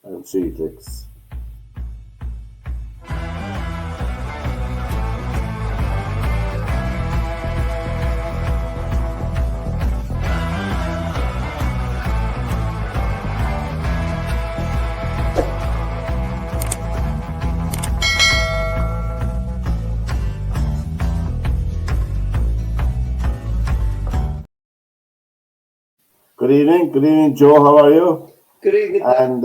and 3 clicks. Good evening, Joe. How are you? Good evening, And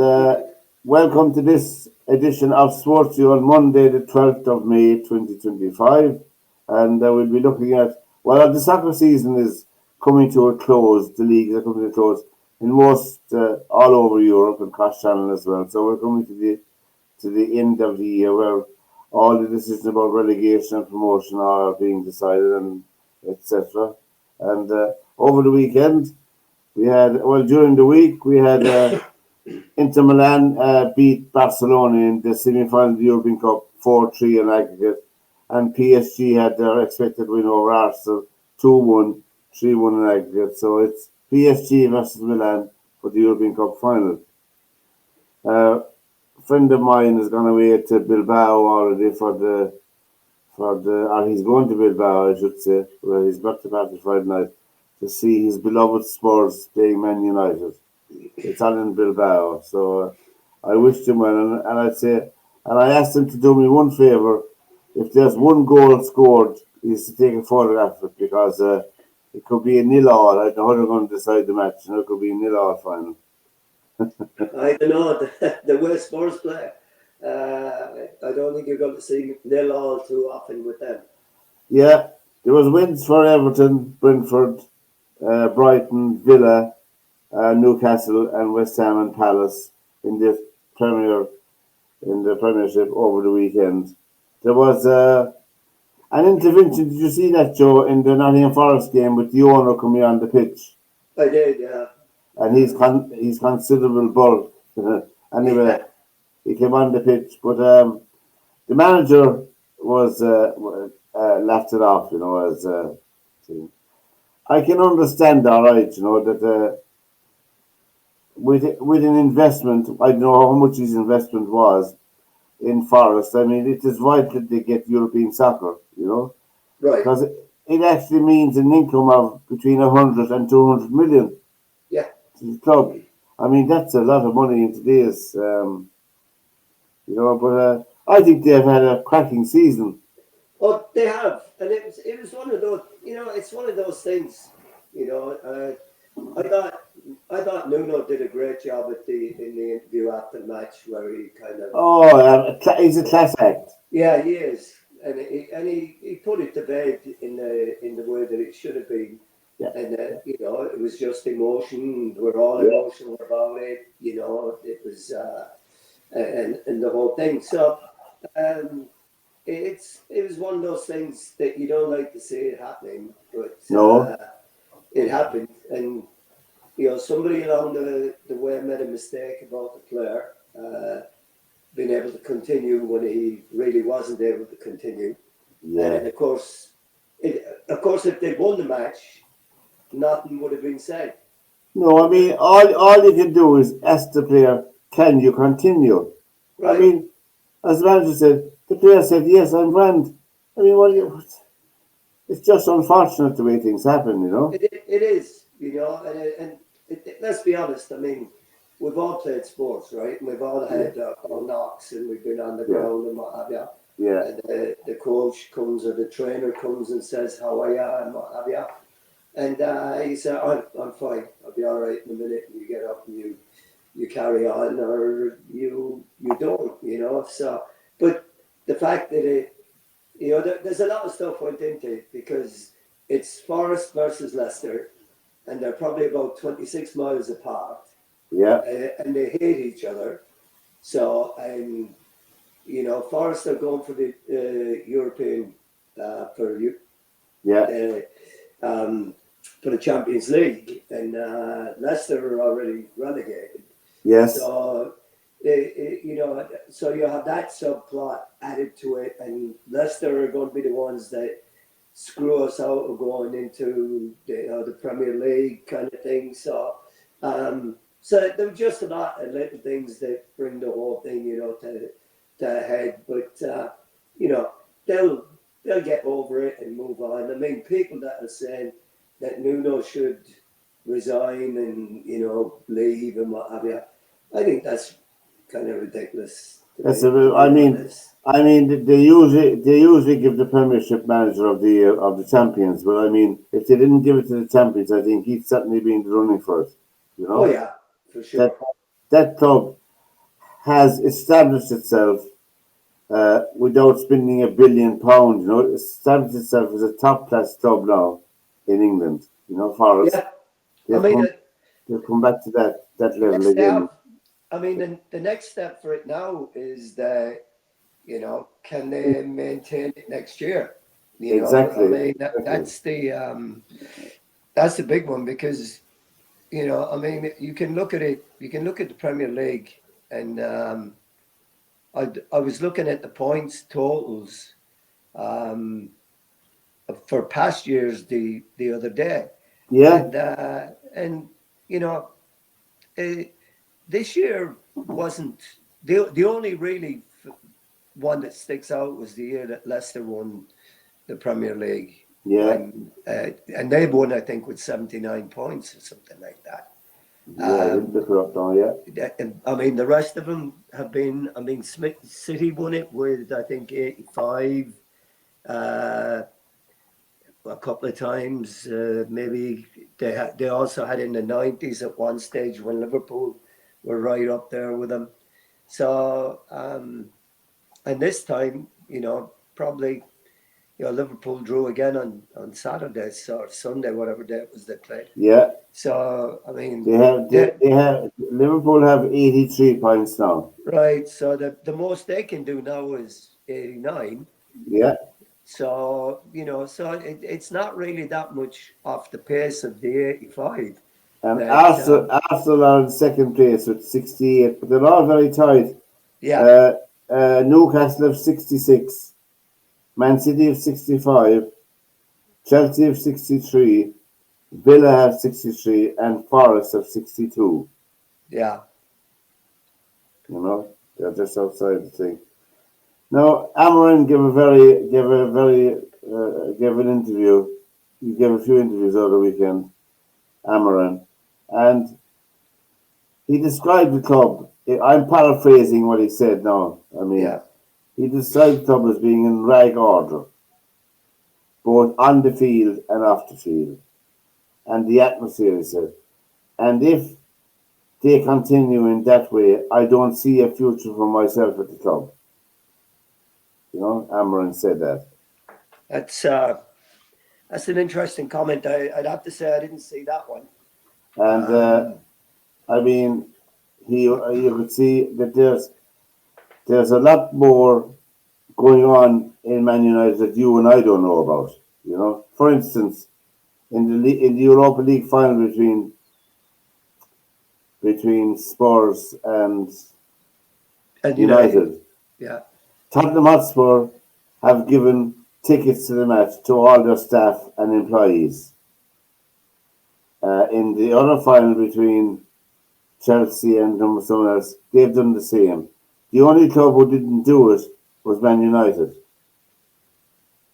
welcome to this edition of SportsView on Monday, the 12th of May, 2025. And we'll be looking at, well, the soccer season is coming to a close. The leagues are coming to a close in most, all over Europe and cross channel as well. So we're coming to the end of the year where all the decisions about relegation and promotion are being decided and etc. And over the weekend, during the week, we had Inter Milan beat Barcelona in the semi-final of the European Cup 4-3 in aggregate, and PSG had their expected win over Arsenal 2-1, 3-1 in aggregate. So it's PSG versus Milan for the European Cup final. A friend of mine has gone away to Bilbao already or he's going to Bilbao, I should say, where his birthday party Friday night to see his beloved Spurs playing Man United. It's all in Bilbao, so I wished him well, and I asked him to do me one favour. If there's one goal scored, he's to take a photograph of it because it could be a 0-0. I don't know how they're going to decide the match, and it could be a 0-0 final. I don't know, the way Spurs play, I don't think you're going to see 0-0 too often with them. Yeah, there was wins for Everton, Brentford, Brighton, Villa, Newcastle, and West Ham and Palace in the Premiership over the weekend. There was an intervention. Did you see that, Joe, in the Nottingham Forest game with the owner coming on the pitch? I did, yeah. And he's considerable bulk. Anyway, he came on the pitch, but the manager was laughed it off. As I can understand, all right, that with an investment, I don't know how much his investment was in Forest. I mean, it is vital that they get European soccer, Right. because it actually means an income of between 100 and 200 million Yeah. to the club. I mean, that's a lot of money in today's, but I think they've had a cracking season. Oh, they have, and it was one of those. It's one of those things. I thought Nuno did a great job in the interview after the match where he kind of. Oh, he's a class act. Yeah, he is, and he put it to bed in the way that it should have been. Yeah. And it was just emotion. We're all emotional about it. It was and the whole thing. So it was one of those things that you don't like to see it happening, but No. it happened. And somebody along the way made a mistake about the player being able to continue when he really wasn't able to continue. Yeah. And of course, if they'd won the match, nothing would have been said. No, I mean, all you can do is ask the player, can you continue? Right. I mean, as the manager said, the player said, yes, I'm grand. I mean, it's just unfortunate the way things happen, It is, and let's be honest, I mean, we've all played sports, right? And we've all had our knocks and we've been on the ground and what have you. Yeah. And the coach comes or the trainer comes and says, how are you and what have you. And he said, I'm fine. I'll be all right in a minute. And you get up and you carry on, or you don't, So, but the fact that there's a lot of stuff went into it because it's Forest versus Leicester, and they're probably about 26 miles apart. Yeah. And they hate each other. So, Forest are going for the European for the Champions League, and Leicester are already relegated. Yes. So, so you have that subplot added to it, and Leicester are going to be the ones that screw us out of going into the Premier League kind of thing. So, So there were just a lot of little things that bring the whole thing, to a head. But you know, they'll they'll get over it and move on. I mean, people that are saying that Nuno should resign and leave and what have you, I think that's kind of ridiculous That's to I be mean, honest. they usually give the Premiership Manager of the Year of the champions, but I mean, if they didn't give it to the champions, I think he'd certainly be in the running for it. You Oh know yeah, for that sure. that club has established itself without spending £1 billion. Established itself as a top class club now in England. Forest. Yeah, I They've mean, come they've come back to that level yes, they again. have. I mean, the next step for it now is that can they maintain it next year? I Exactly. mean, Exactly. that's the big one because I mean, you can look at it. You can look at the Premier League, and I was looking at the points totals um, for past years the other day, Yeah. and you know, uh, this year wasn't the only really one that sticks out was the year that Leicester won the Premier League Yeah. when and they won I think with 79 points or something like that. Yeah. I didn't look it up now. Yeah. I mean, the rest of them have been. I mean, Smith City won it with I think 85 uh, a couple of times. Maybe they also had in the 90s at one stage when Liverpool were right up there with them. So and this time, probably Liverpool drew again on Saturday or Sunday, whatever day it was they played. Yeah. So I mean, They have Liverpool have 83 points now. right. So the most they can do now is 89. Yeah. So so it's not really that much off the pace of the 85. And That Arsenal are in second place with 68, but they're all very tight. yeah, Uh, Newcastle have 66, Man City have 65, Chelsea have 63, Villa have 63, and Forest have 62. yeah, They're just outside the thing. Now, Amarin gave an interview. He gave a few interviews over the weekend, Amarin, and he described the club. I'm paraphrasing what he said now. I mean, yeah, he described the club as being in rag order, both on the field and off the field, and the atmosphere, he said. And if they continue in that way, I don't see a future for myself at the club. Amarin said that. that's uh, that's an interesting comment. I'd have to say I didn't see that one. And Um, I mean, you could see that there's a lot more going on in Man United that you and I don't know about. For instance, in the Europa League final between Spurs and and United, United, yeah, Tottenham Hotspur have given tickets to the match to all their staff and employees. In the other final between Chelsea and someone else, they've done the same. The only club who didn't do it was Man United.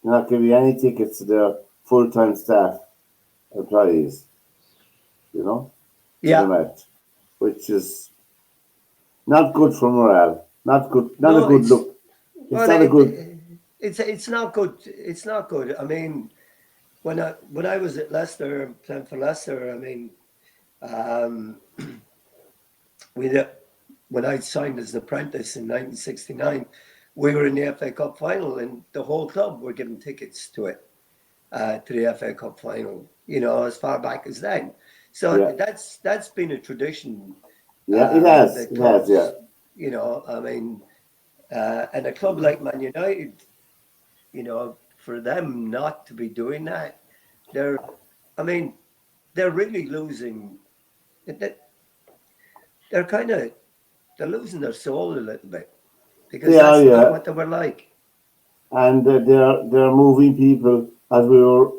They're not giving any tickets to their full-time staff employees, to the yeah. match, which is not good for morale. Not good. Not a No, good look. It's well, not a good. it's not good. It's not good. I mean, when I was at Leicester playing for Leicester, I mean, um, we when I signed as an apprentice in 1969, we were in the FA Cup final, and the whole club were given tickets to it, to the FA Cup final. As far back as then. So Yeah, that's been a tradition. yeah. It has. The It has. Yeah. clubs, I mean, and a club like Man United, for them not to be doing that, they're, I mean, they're really losing. They're kind of they're losing their soul a little bit because They are. that's not Yeah. what they were like. And they're moving people, as we were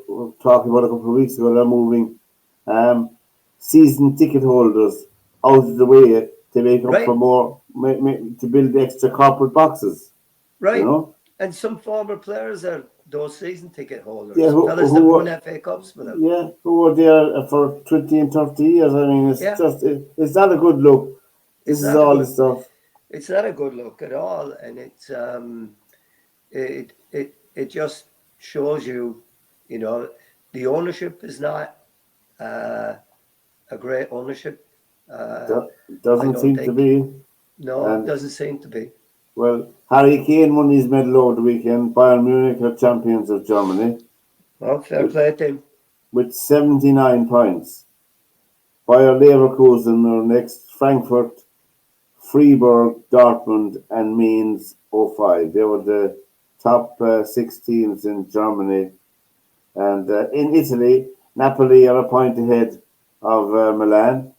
talking about a couple of weeks ago. They're moving um, season ticket holders out of the way to make up Right, for more, to build extra corporate boxes. You right. know, And some former players are those season ticket yeah, holders, fellas that won FA Cups with them. who were there for 20 and 30 years. I mean, Yeah, it's not a good look. it's This is not a all the good stuff. it's not a good look at all, and it just shows you, you know, the ownership is not uh, a great ownership. Uh, I Doesn't don't seem to think. be. No, it And doesn't seem to be. well, Harry Kane won his medal over the weekend. Bayern Munich are champions of Germany Well, fair with play to him. 79 points. Bayer Leverkusen are next. Frankfurt, Freiburg, Dortmund, and Mainz 05. They were the top 6 teams in Germany. And in Italy, Napoli are a point ahead of Milan.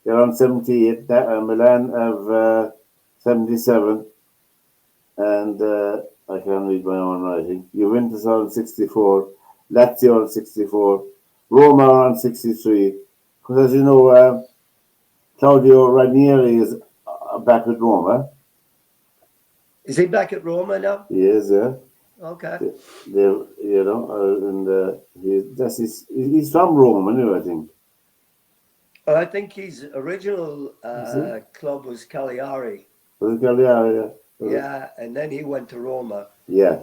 They're on 78. Milan have 77. And I can't read my own writing. Juventus are on 64. Lazio on 64. Roma are on 63. Because as you know, Claudio Ranieri is back with Roma. Is he back at Roma now? He is, yeah. Okay. They, you know, and he's from Rome anyway, I think. Well, I think his original Is he? club was Cagliari. Was it Cagliari? Yeah. Yeah, and then he went to Roma, Yeah.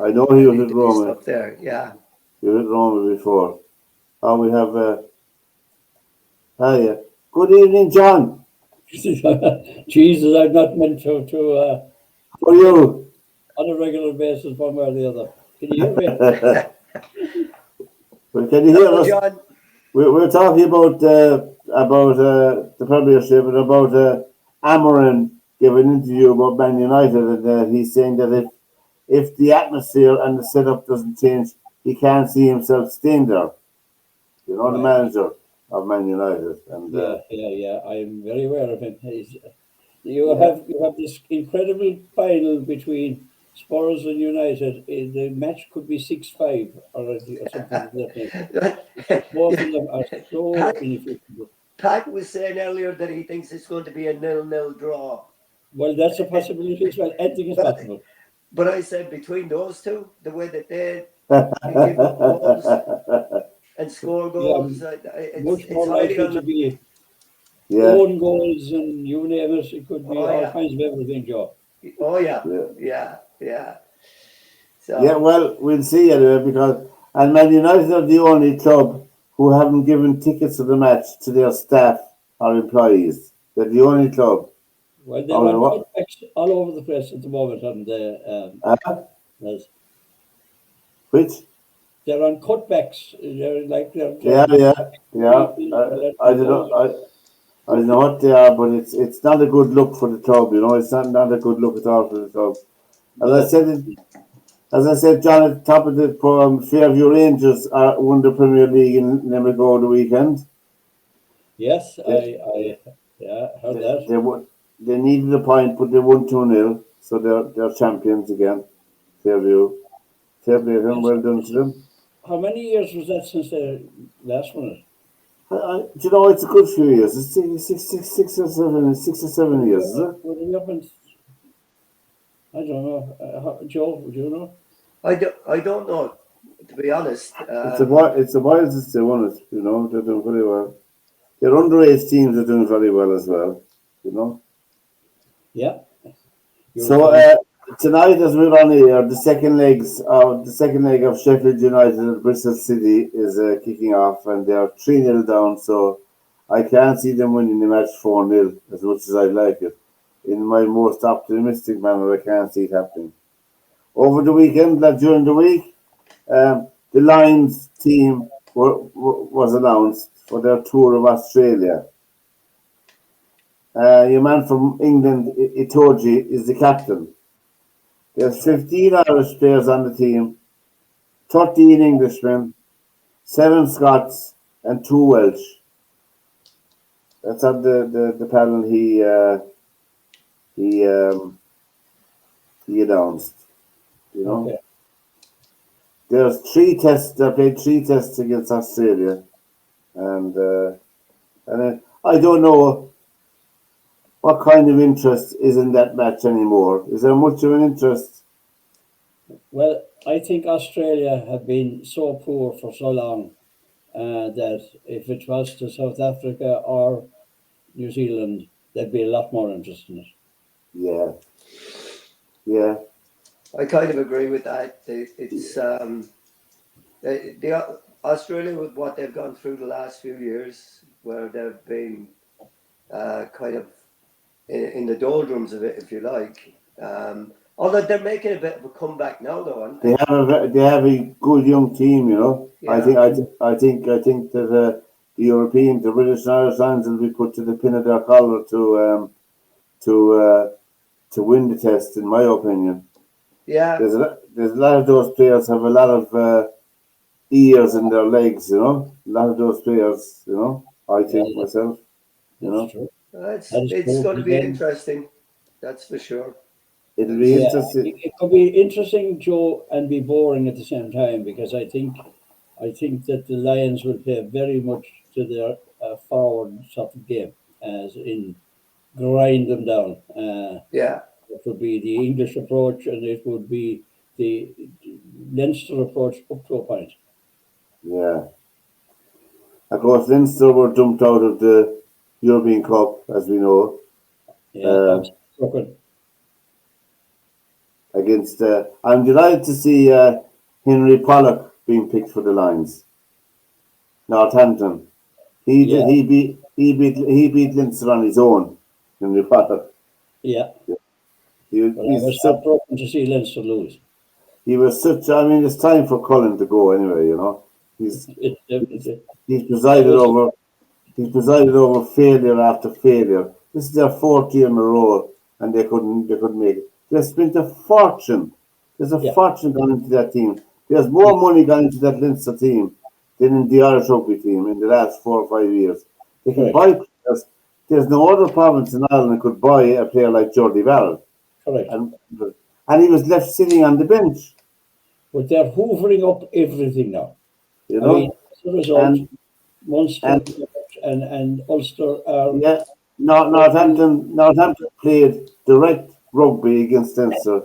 I know he and was he at did his Roma. stuff there. Yeah. He was at Roma before. Oh, we have. Hi, good evening, John. Jesus, I'm not meant to How are you? on a regular basis, one way or the other. Can you hear me? Well, can you hear Hello, us? John. We're talking about the Premiership and about Amorim giving an interview about Man United, and he's saying that if the atmosphere and the setup doesn't change, he can't see himself staying there. You know, the Right. manager of Man United, and Yeah. I'm very aware of him. yeah. You have this incredible final between Spurs and United. The match could be 6-5 or something of that nature. Both of them are so Pat, ineffective. Pat was saying earlier that he thinks it's going to be a 0-0 draw. Well, that's a possibility as well. Anything is But possible. but I said between those two, the way that they can give up goals and score Yeah, goals, much it's more highly likely to unlikely. be Yeah, own goals and you name it. It could be Oh all yeah, kinds of everything, Joe. oh yeah, yeah. yeah. Yeah, So well, we'll see anyway because and Man United are the only club who haven't given tickets to the match to their staff or employees. They're the only club. Well, I they're don't know on what. cutbacks all over the place at the moment, and Uh, as which? they're on cutbacks. They're like Yeah, yeah, yeah. people, I don't know. I don't know what they are, but it's not a good look for the club. You know, it's not a good look at all for the club. As I no. said, as I said, John, at the top of the program, Fairview Rangers won the Premier League in Limerick over the weekend. Yes, They, heard they, that. they, won, they needed a point, but they won 2-0, so they're champions again. Fairview. Fair play to them, Yes. well done to them. How many years was that since they last won it? Do you know, it's a good few years. It's 6 or 7 years, is it? Would it be up in, I don't know. Joe, would you know? I don't know, to be honest. It's a while since they won it, you know, they're doing very well. Their underage teams are doing very well as well, you know. Yeah. You're So fine. tonight, as we're on here, the second leg of Sheffield United and Bristol City is kicking off, and they are 3-0 down. So I can't see them winning the match 4-0 as much as I'd like it. In my most optimistic manner, I can't see it happening. Over the weekend, during the week, the Lions team was announced for their tour of Australia. Your man from England, Itoji, is the captain. There's 15 Irish players on the team, 13 Englishmen, 7 Scots, and 2 Welsh. That's on the panel he he announced. You know, Okay. there's 3 tests. They played 3 tests against Australia, and I don't know what kind of interest is in that match anymore. Is there much of an interest? Well, I think Australia have been so poor for so long that if it was to South Africa or New Zealand, there'd be a lot more interest in it. Yeah, yeah. I kind of agree with that. It's Australia with what they've gone through the last few years, where they've been kind of in the doldrums of it, if you like. Although they're making a bit of a comeback now, though, aren't they? They have a good young team, you know. Yeah. I think that the European, the British and Irish Lions will be put to the pin of their collar to win the test, in my opinion. Yeah. There's a lot of those players have a lot of ears in their legs, you know. A lot of those players, you know. I think myself, you know. True. It's going to be interesting. That's for sure. It'll be interesting. It could be interesting, Joe, and be boring at the same time because I think that the Lions will play very much to their forward sort of game, as in grind them down. Yeah. It would be the English approach, and it would be the Leinster approach up to a point. Yeah. Of course, Leinster were dumped out of the European Cup, as we know. Yeah, Against, I'm delighted to see Henry Pollock being picked for the Lions. Northampton. He beat Leinster on his own. Henry Pollock. Yeah. He was heartbroken to see Leinster lose. He was such. I mean, it's time for Cullen to go anyway. You know, he's presided over. He's presided over failure after failure. This is their fourth year in a row, and they couldn't make it. They spent a fortune. There's a fortune gone into that team. There's more money gone into that Leinster team than in the Irish rugby team in the last 4 or 5 years. They can buy players. There's no other province in Ireland that could buy a player like Jordy Barrett. Correct. And he was left sitting on the bench. But they're hoovering up everything now. You know? I mean, as a result, Munster and Ulster are... Yeah, Northampton played direct rugby against Leinster,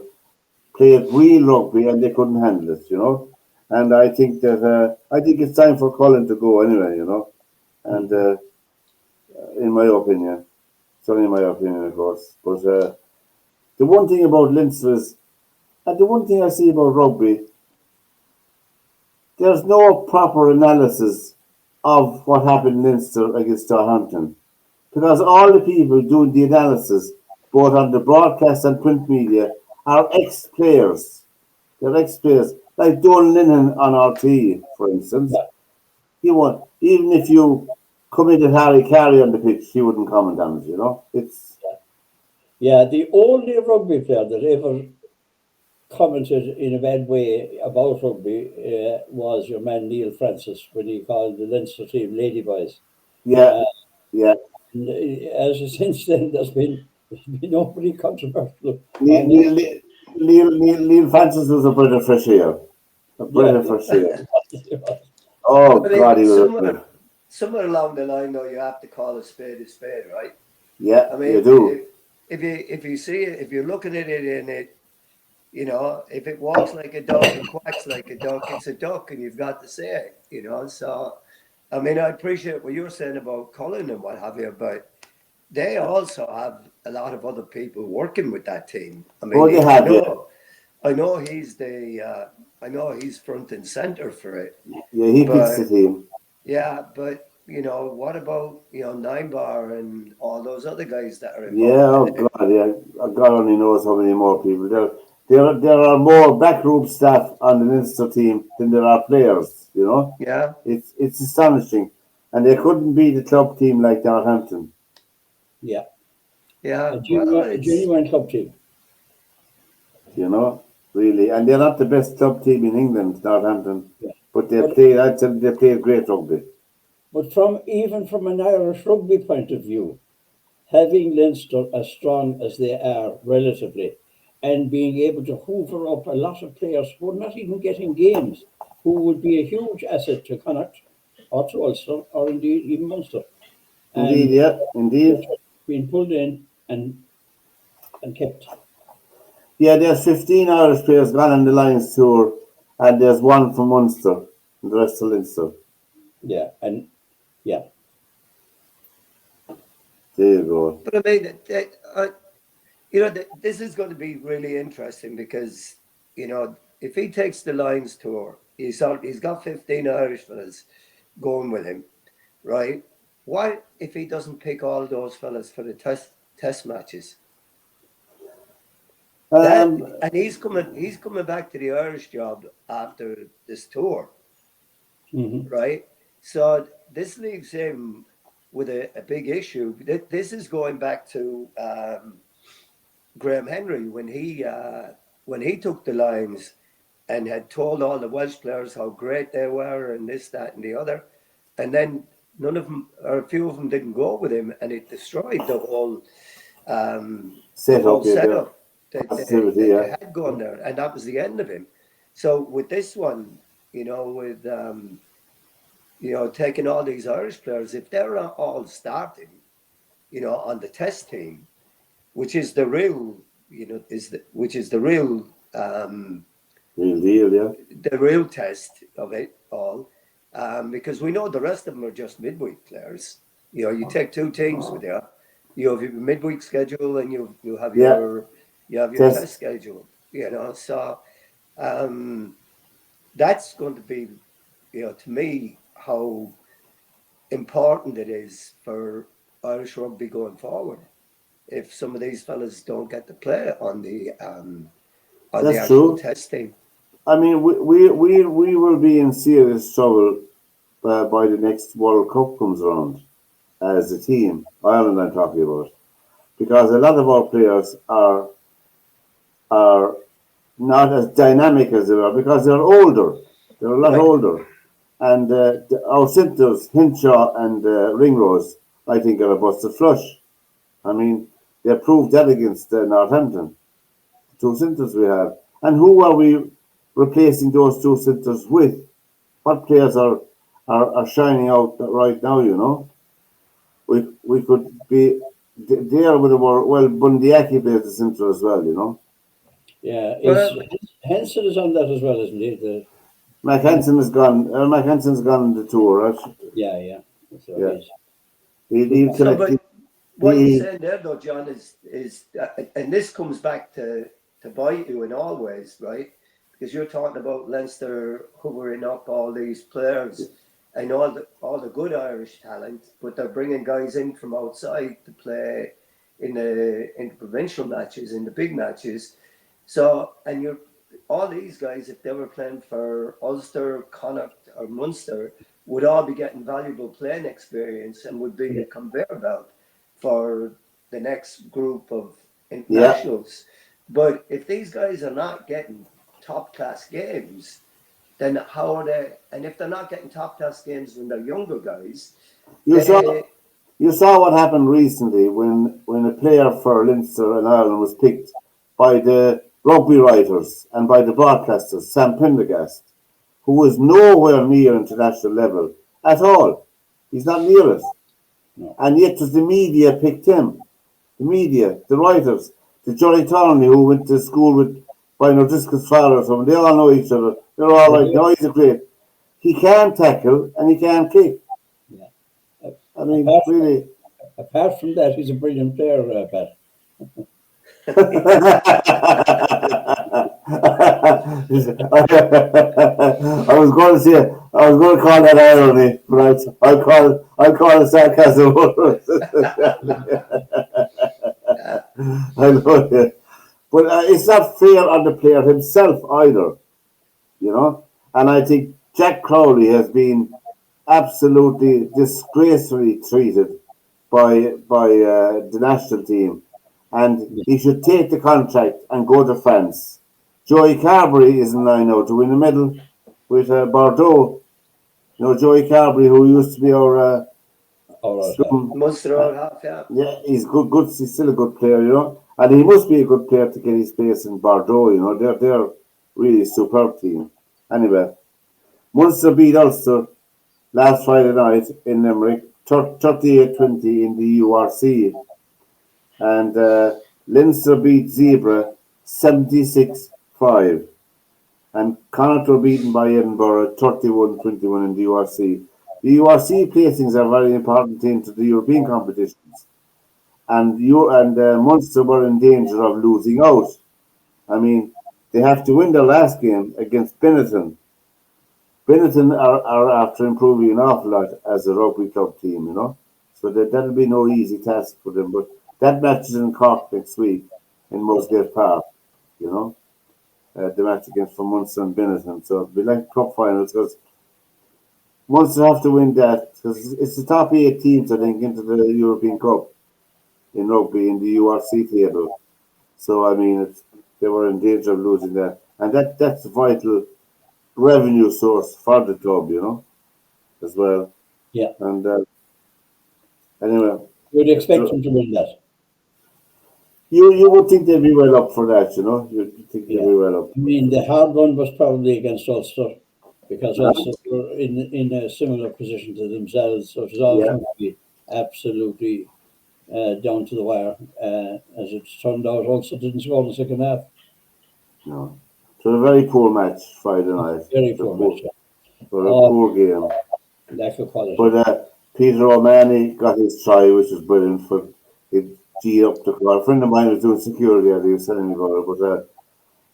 played real rugby, and they couldn't handle it, you know? And I think that, I think it's time for Cullen to go anyway, you know? And in my opinion, it's only my opinion, of course, but the one thing about Leinster is, and the one thing I see about rugby, there's no proper analysis of what happened in Leinster against Southampton. Because all the people doing the analysis, both on the broadcast and print media, are ex-players. They're ex-players. Like Don Lennon on RT, for instance. He won't, even if you committed Harry Carey on the pitch, he wouldn't comment on it, you know? Yeah, the only rugby player that ever commented in a bad way about rugby was your man Neil Francis when he called the Leinster team Ladyboys. Yeah. And as since then, there's been nobody controversial. Neil Francis was a breath of fresh air. A breath of fresh air. Oh, God, he was. Somewhere along the line, though, you have to call a spade, right? Yeah, I mean, you do. If you see it, if you're looking at it in it, you know, if it walks like a duck and quacks like a duck, it's a duck, and you've got to say it, you know. So, I mean, I appreciate what you were saying about Cullen and what have you, but they also have a lot of other people working with that team. I mean, I know he's front and center for it. Yeah, he picks the team. Yeah, but you know, what about, you know, Ninebar and all those other guys that are involved? Yeah, oh God, yeah. God only knows how many more people. There are more backroom staff on the Leinster team than there are players, you know? Yeah. It's astonishing. And they couldn't be the club team like Northampton. Yeah. Yeah. A genuine club team. You know, really. And they're not the best club team in England, Northampton. Yeah. But they play great rugby. But even from an Irish rugby point of view, having Leinster as strong as they are relatively, and being able to hoover up a lot of players who are not even getting games, who would be a huge asset to Connacht or to Ulster or indeed even Munster. and Indeed, yeah, indeed. been pulled in and kept. Yeah, there's 15 Irish players gone on the Lions tour, and there's one from Munster, and the rest are Leinster. Yeah, and yeah, There you go. But I mean, this is going to be really interesting because, if he takes the Lions tour, he's got 15 Irish fellas going with him, right? What if he doesn't pick all those fellas for the test matches? That Um, and he's coming back to the Irish job after this tour, hmm right? So this leaves him with a big issue. This is going back to Graham Henry when he took the Lions and had told all the Welsh players how great they were and this, that, and the other, and then none of them or a few of them didn't go with him, and it destroyed the Set whole up, yeah, there. setup that Positivity, they yeah. had gone there, and that was the end of him. So with this one, with taking all these Irish players, if they're all starting, on the test team, which is the real, which is Real deal, yeah. the real test of it all, because we know the rest of them are just midweek players. You take two teams with you. You have your midweek schedule, and you have Yeah, your test. test schedule. So that's going to be, to me, how important it is for Irish rugby going forward. If some of these fellas don't get to play on the That's actual true. test team. I mean, we will be in serious trouble by the next World Cup comes around as a team. Ireland, I'm talking about, because a lot of our players are not as dynamic as they were because they're older. They're a lot Right. older, and our centres, Hinshaw and Ringrose, I think, are a busted flush. I mean, they proved that against Northampton. The two centres we have, and who are we replacing those two centres with? What players are shining out right now? We could be there with the more well. Bundyaki plays the centre as well. yeah. Is Well, Henson is on that as well, isn't he? Mac Hansen is gone. Mac Hansen's gone on the tour. Right? Yeah. So Yeah, he's he'll so, connect. but what you're He, saying there, though, John, is and this comes back to bite you in all ways, right? Because you're talking about Leinster hovering up all these players and all the good Irish talent, but they're bringing guys in from outside to play in the provincial matches, in the big matches. So, and you're all these guys, if they were playing for Ulster, Connacht, or Munster, would all be getting valuable playing experience and would be yeah. a conveyor belt for the next group of yeah, internationals. But if these guys are not getting top class games, then how are they? And if they're not getting top class games when they're younger guys, you saw they you saw what happened recently when a player for Leinster and Ireland was picked by the rugby writers and by the broadcasters, Sam Prendergast, who was nowhere near international level at all. He's not near it. No. And yet was the media picked him. The media, the writers, the Johnny Thornley who went to school with Brian O'Driscoll's father or something, they all know each other. They're all Oh, right. No, he's a great. He can tackle and he can kick. yeah. I mean, Apart really. apart from that, he's a brilliant player, Pat. I was going to call that irony, but I'll call it sarcasm. I know, yeah. But it's not fair on the player himself either, you know. And I think Jack Crowley has been absolutely disgracefully treated by the national team, and Yeah. he should take the contract and go to France. Joey Carberry is in line now to win a medal with Bordeaux. Joey Carberry, who used to be our All right, Pat. scrum. Munster all half, yeah. Yeah, he's good. Good. He's still a good player. And he must be a good player to get his place in Bordeaux. They're really superb team. Anyway, Munster beat Ulster last Friday night in Limerick, 38-20 in the URC, and Leinster beat Zebra 76-5, and Connacht were beaten by Edinburgh 31-21 in the URC. The URC placings are very important into the European competitions, and Munster were in danger of losing out. I mean, they have to win their last game against Benetton. Benetton are after improving an awful lot as a rugby club team, So that'll be no easy task for them. But that match is in Cork next week in Musgrave Park, you know, the match against from Munster and Benetton. So it'll be like cup finals because Munster have to win that because it's the top 8 teams, I think, into the European Cup in rugby in the URC table. So, I mean, they were in danger of losing that. And that's a vital revenue source for the club, as well. Yeah. And anyway, You'd expect them to win that. you would think they'd be well up for that, You'd think they'd be well up. I mean, the hard one was probably against Ulster because Yeah. Ulster were in a similar position to themselves. So it was all going to be absolutely down to the wire. As it turned out, Ulster didn't score in the second half. No. So a very poor match Friday night. Very poor match. So a poor game. Lack of quality. But Peter O'Mahony got his try, which was brilliant for it. G up the crowd. A friend of mine was doing security, as he was telling me about it.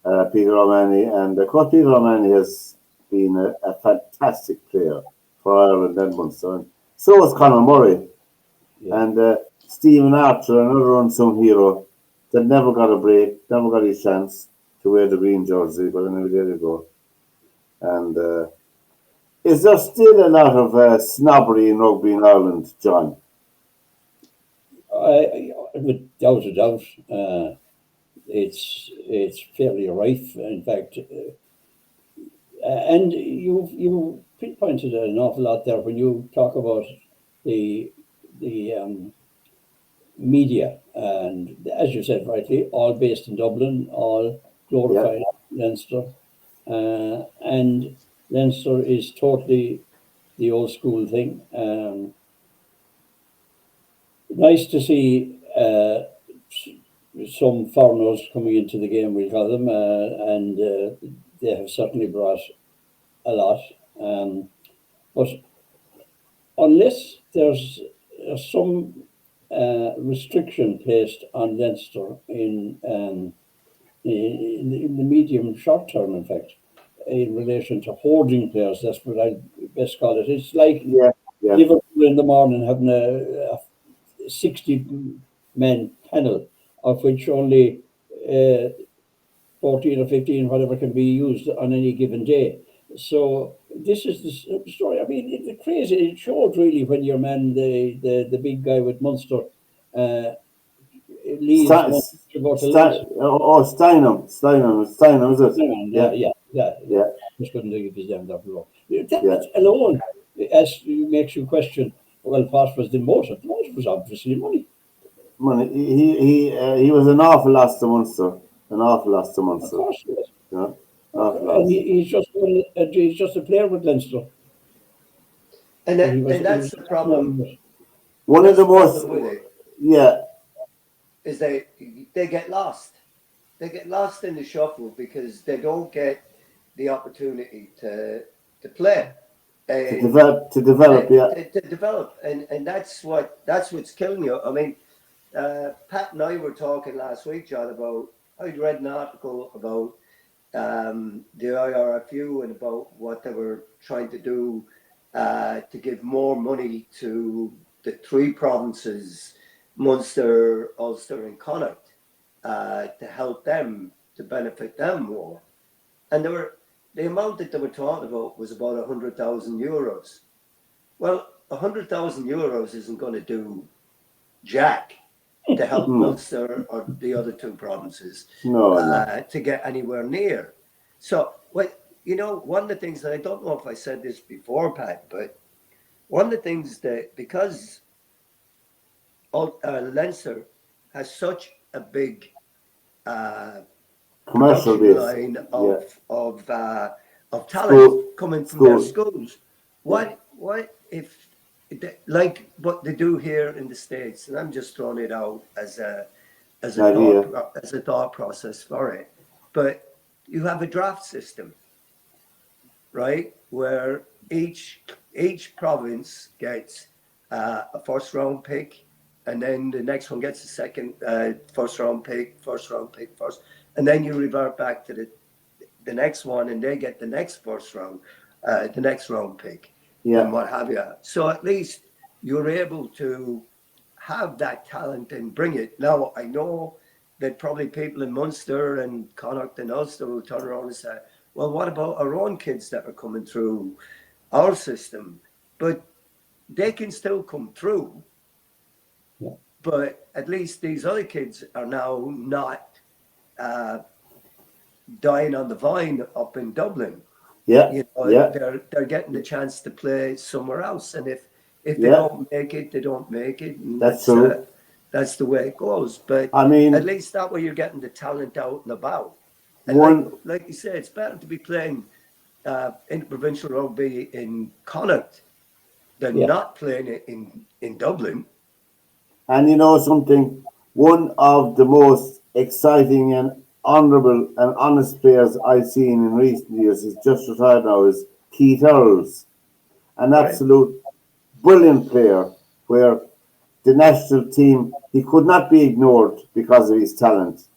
But Peter O'Mahony, and of course Peter O'Mahony has been a fantastic player for Ireland and Munster. And so was Conor Murray. Yeah. And Stephen Archer, another unsung hero that never got a break, never got his chance to wear the green jersey, but anyway, there you go. And is there still a lot of snobbery in rugby in Ireland, John? Without a doubt, it's fairly rife. In fact, and you pinpointed an awful lot there when you talk about the media, and as you said rightly, all based in Dublin, all glorifying Leinster, and Leinster is totally the old school thing. Nice to see some foreigners coming into the game, we call them, and they have certainly brought a lot. But unless there's some restriction placed on Leinster in the medium short term, in fact, in relation to hoarding players, that's what I best call it. It's like Liverpool in the morning having a 60-man panel, of which only 14 or 15, whatever, can be used on any given day. So this is the story. I mean, it's crazy. It showed really when your man, the big guy with Munster, leaves Munster to go to Leinster. Steinem, is it? Yeah. Just couldn't think of his name that below. That alone makes you question. Well, what was the motive? The motive was obviously money. Money. He was an awful loss to Munster. Of course he was. And he's just a player with Leinster. And that's the problem. One of the most, is they get lost. They get lost in the shuffle because they don't get the opportunity to play. To develop, and that's what's killing you. I mean, Pat and I were talking last week, John, about I'd read an article about the IRFU and about what they were trying to do to give more money to the 3 provinces, Munster, Ulster, and Connacht, to help them, to benefit them more. And the amount that they were talking about was about €100,000. Well, €100,000 isn't going to do jack to help Munster or the other 2 provinces to get anywhere near. So, one of the things that I don't know if I said this before, Pat, but one of the things that because Leinster has such a big commercial line of talent coming from their schools. What if like what they do here in the States, and I'm just throwing it out as a idea. thought process for it. But you have a draft system, right, where each province gets a first round pick, and then the next one gets a second first round pick, first, and then you revert back to the next one, and they get the next first round, the next round pick, Yeah, and what have you. So at least you're able to have that talent and bring it. Now I know that probably people in Munster and Connacht and Ulster will turn around and say, "Well, what about our own kids that are coming through our system?" But they can still come through. Yeah. But at least these other kids are now not uh, dying on the vine up in Dublin. yeah, You know, yeah, they're getting the chance to play somewhere else, and if they yeah. don't make it, they don't make it, and That's true. that's the way it goes. But I at mean, least that way you're getting the talent out and about. And one. like you said, it's better to be playing interprovincial rugby in Connacht than Yeah. not playing it in Dublin. And you know something, one of the most exciting and honourable and honest players I've seen in recent years, he's just retired now, is Keith Earls. An Right. absolute brilliant player where the national team, he could not be ignored because of his talent.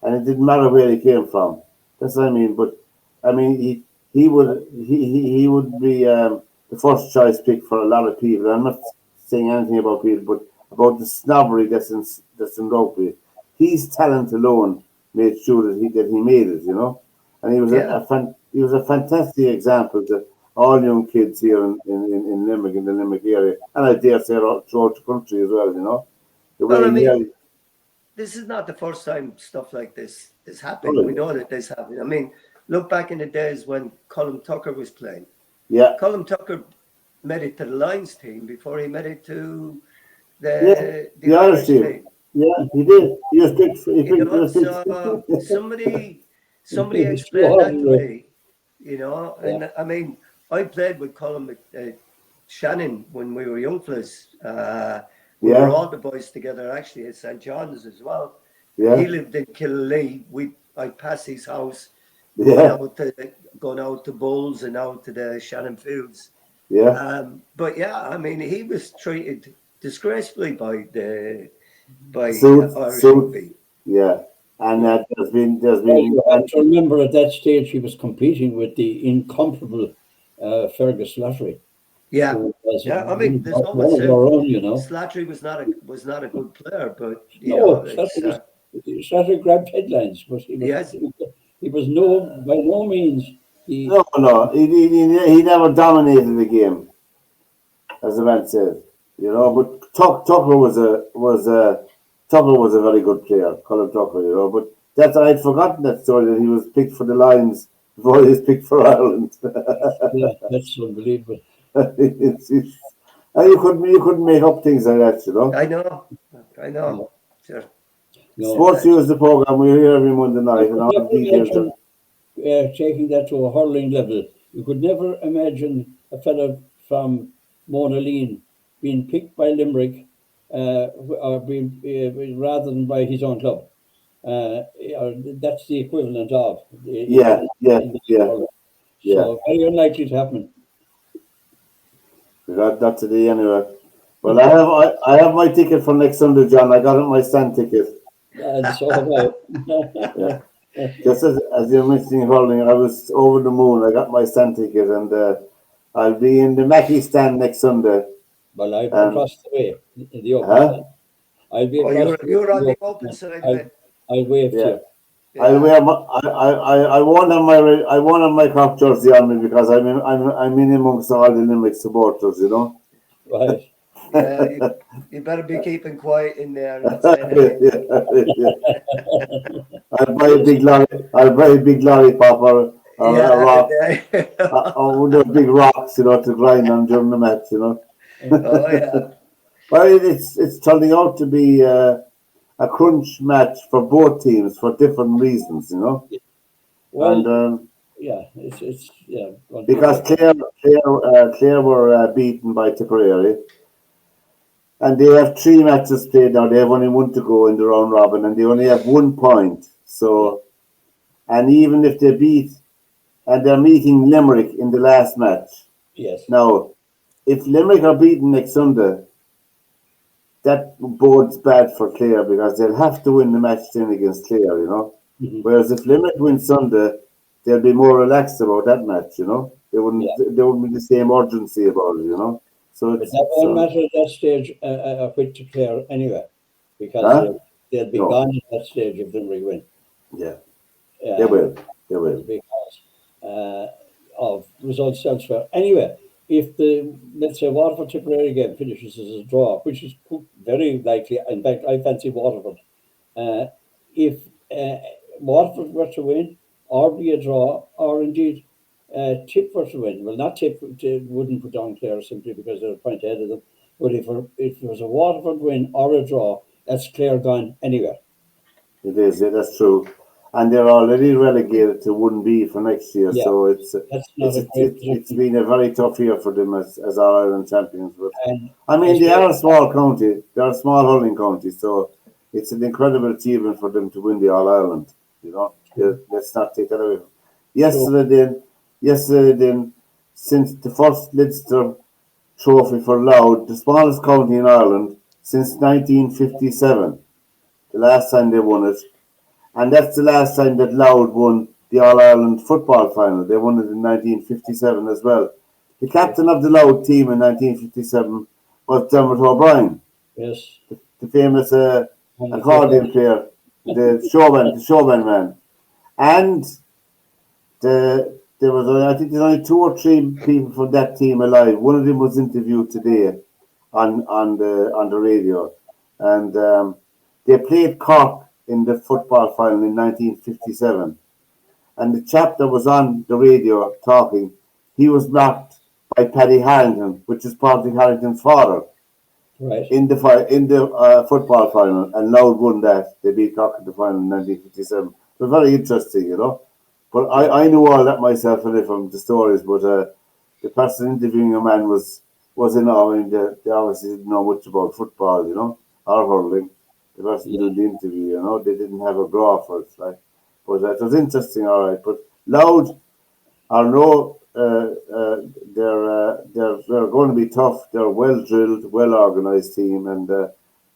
And it didn't matter where he came from. That's what I mean. But I mean, he would be the first choice pick for a lot of people. I'm not saying anything about people, but about the snobbery that's in rugby. His talent alone made sure that he made it. You know, and he was Yeah. he was a fantastic example to all young kids here in Limerick, in the Limerick area, and I dare say throughout the country as well. You know, the Well, way I he mean, held. this is not the first time stuff like this has happened. We Oh, know that this happened. I mean, look back in the days when Colin Tucker was playing. yeah, Colin Tucker made it to the Lions team before he made it to yeah, the the Irish Irish team. team. Yeah, he did. He was picked. You He know, was picked. so somebody It's too explained that to hard. me. You know, Yeah. and I mean, I played with Colin Shannon when we were young fellas. We were Yeah, all the boys together actually at St. John's as well. He yeah, lived in Killee. I'd pass his house yeah, going out to bowls and out to the Shannon Fields. yeah. But yeah, I mean, he was treated disgracefully by Suit, Irish suit. rugby. Yeah, and Yeah, there's Well, been, you have and to remember at that stage he was competing with the incomparable Fergus Slattery, yeah, who was yeah. I mean, there's no one one of saying our own, you know. Slattery was not a good player, but you know, No, it's Slattery grabbed headlines, but yes, he was no by no means he. no, no, he never dominated the game, as the man said. You know, but Tucker was a very good player, Colin Tucker. You know, but that I'd forgotten that story that he was picked for the Lions before he was picked for Ireland. Yeah, that's unbelievable. it's, and you couldn't make up things like that. You know. I know, I No, know. Sure. no. Sports View is the program we're here every Monday You night, and could all the never details are. imagine taking that to a hurling level. You could never imagine a fella from Monaleen being picked by Limerick or being rather than by his own club. That's the equivalent of Yeah, yeah, in the yeah, hurling. yeah. So very unlikely to happen. We got that today anyway. Well, I have my ticket for next Sunday, John. I got it, my stand ticket. And so have Yeah. I. Just as you're mentioning hurling, I was over the moon. I got my stand ticket, and I'll be in the Mackey stand next Sunday. Well, I'll be And across the way in the open huh? stand. I'll be Oh, across you're the way you're in on the the open open stand. side of it. I'll wave to Yeah. you. I'll Yeah. wear my I won't have I won't have my crop jersey on me because I'm in amongst all the Limerick supporters, you know. Right. Yeah, you better be keeping quiet in there, not saying anything. Yeah. I'll buy a big lorry. I'll buy a big lollipop or a Yeah, rock or with the big rocks, to grind on during the match, oh yeah, Well, it's turning out to be a crunch match for both teams for different reasons, and Well, yeah, it's yeah. Go on, keep because going. Clare were beaten by Tipperary, And they have 3 matches played now. They have only one to go in the round robin, and they only have 1 point. Yeah. So, and even if they beat, and they're meeting Limerick in the last match. Yes. Now, if Limerick are beaten next Sunday, that bodes bad for Clare because they'll have to win the match then against Clare, you know. Hmm. Whereas if Limerick win Sunday, they'll be more relaxed about that match, you know. Yeah. There wouldn't be the same urgency about it, you know. So But it's that won't matter at that stage, which declare anyway, because huh? they'll be No, gone at that stage if Limerick win. yeah, they Uh, will, they will. because of results elsewhere. Anyway, if the let's say Waterford Tipperary game finishes as a draw, which is very likely, in fact, I fancy Waterford. Uh, if Waterford were to win, or be a draw, or indeed Tip were to win, well, not Tip wouldn't put down Clare simply because they're a point ahead of them. But if there was a Waterford win or a draw, that's Clare gone anywhere. It is, yeah, that's true. And they're already relegated to 1B for next year, Yeah, so that's not a great it's position. been a very tough year for them as All Ireland champions. But And I I mean, they suppose, are a small county, they're a small hurling county, so it's an incredible achievement for them to win the All Ireland. You know, let's not take that away. so Yesterday, then, yesterday, then, since the first Leinster trophy for Louth, the smallest county in Ireland, since 1957, the last time they won it. And that's the last time that Louth won the All Ireland football final. They won it in 1957 as well. The yes, captain of the Louth team in 1957 was Dermot O'Brien, yes, the famous and the football. accordion player, the showman man. And there was, I think, there's only 2 or 3 people from that team alive. One of them was interviewed today on the radio, and they played Cork in the football final in 1957. And the chap that was on the radio talking, he was marked by Paddy Harrington, which is Paddy Harrington's father, Right. in the football final, and Louth won that. They beat Cork in the final in 1957. So very interesting, you know. But I knew all that myself and from the stories, but the person interviewing a man was in awe. I mean, they obviously didn't know much about football, you know, or hurling. The person Yeah. doing the interview, you know, they didn't have a bra for it, like. But it was interesting, all right. But Loud are no, they're going to be tough. They're a well drilled, well organised team, and